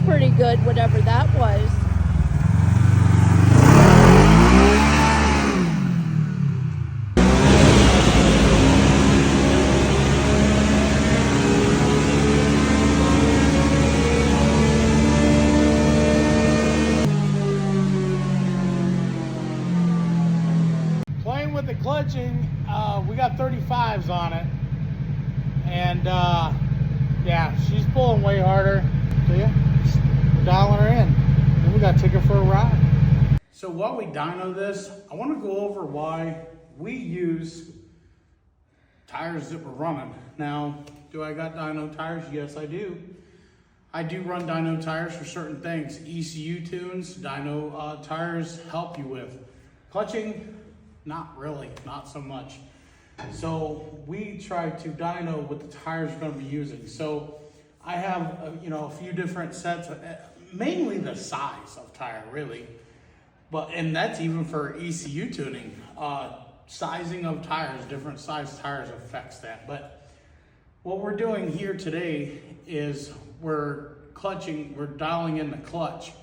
pretty good, whatever that was. Playing with the clutching, we got 35s on it, and yeah, she's pulling way harder. So yeah, we're dialing her in. Then we got to take her for a ride. So while we dyno this, I want to go over why we use tires that we're running. Now, do I got dyno tires? Yes, I do. I do run dyno tires for certain things. ECU tunes, dyno tires help you with. Clutching, not really, not so much. So we try to dyno what the tires we're going to be using. So I have a few different sets, mainly the size of tire, really. And that's even for ECU tuning. Sizing of tires, different size tires affects that. But what we're doing here today is we're dialing in the clutch,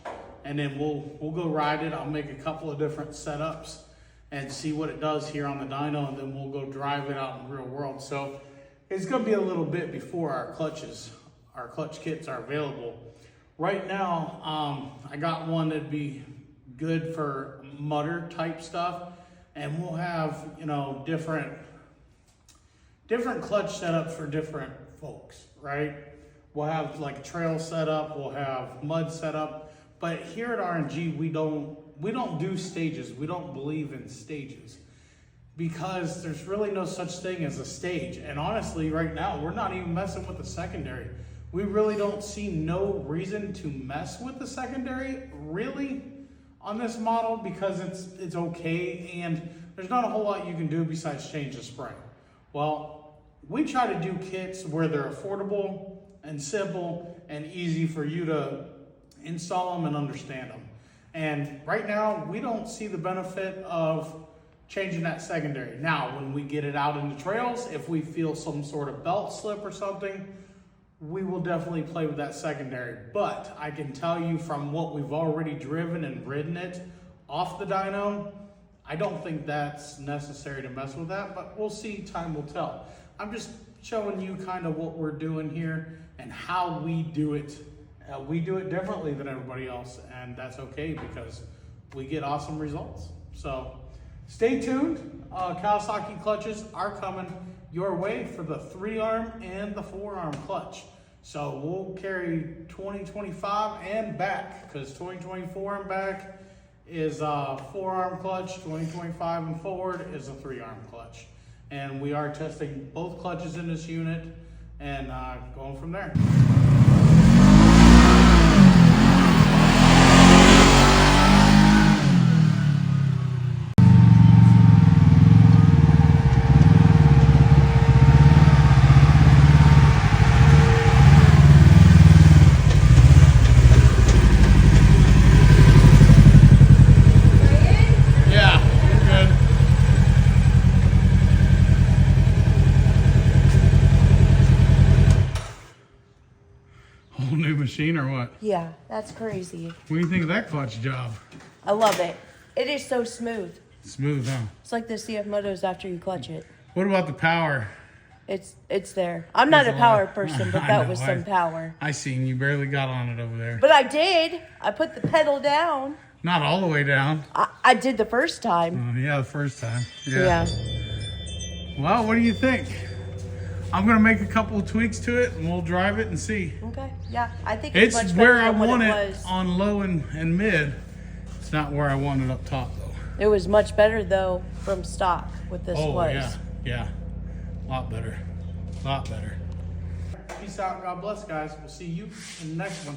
and then we'll go ride it. I'll make a couple of different setups and see what it does here on the dyno, and then we'll go drive it out in the real world. So it's gonna be a little bit before our clutch kits are available. Right now, I got one that'd be good for mutter type stuff, and we'll have, different clutch setups for different folks, right? We'll have like a trail setup, we'll have mud setup, but here at R.N.G, we don't do stages. We don't believe in stages because there's really no such thing as a stage. And honestly, right now, we're not even messing with the secondary. We really don't see no reason to mess with the secondary really on this model because it's okay, and there's not a whole lot you can do besides change the spring. Well, we try to do kits where they're affordable and simple and easy for you to install them and understand them. And right now, we don't see the benefit of changing that secondary. Now, when we get it out into trails, if we feel some sort of belt slip or something, we will definitely play with that secondary. But I can tell you from what we've already driven and ridden it off the dyno, I don't think that's necessary to mess with that, but we'll see, time will tell. I'm just showing you kind of what we're doing here and how we do it. We do it differently than everybody else, and that's okay because we get awesome results. So stay tuned. Kawasaki clutches are coming your way for the 3-arm and the 4-arm clutch. So we'll carry 2025 and back, because 2024 and back is a 4-arm clutch, 2025 and forward is a 3-arm clutch. And we are testing both clutches in this unit and going from there. New machine or what? Yeah, that's crazy. What do you think of that clutch job? I love it. It is so smooth. Smooth, huh? It's like the CFMOTOs after you clutch it. What about the power? It's there. I'm not a power person, but that was some power. I seen you barely got on it over there. But I did. I put the pedal down. Not all the way down. I did the first time. Yeah, the first time. Yeah. Well, what do you think? I'm gonna make a couple of tweaks to it, and we'll drive it and see. Okay. Yeah, I think it's much where better I than what want it it was. on low and mid. It's not where I want it up top though. It was much better though from stock what this was. Yeah. A lot better. Peace out. God bless, guys. We'll see you in the next one.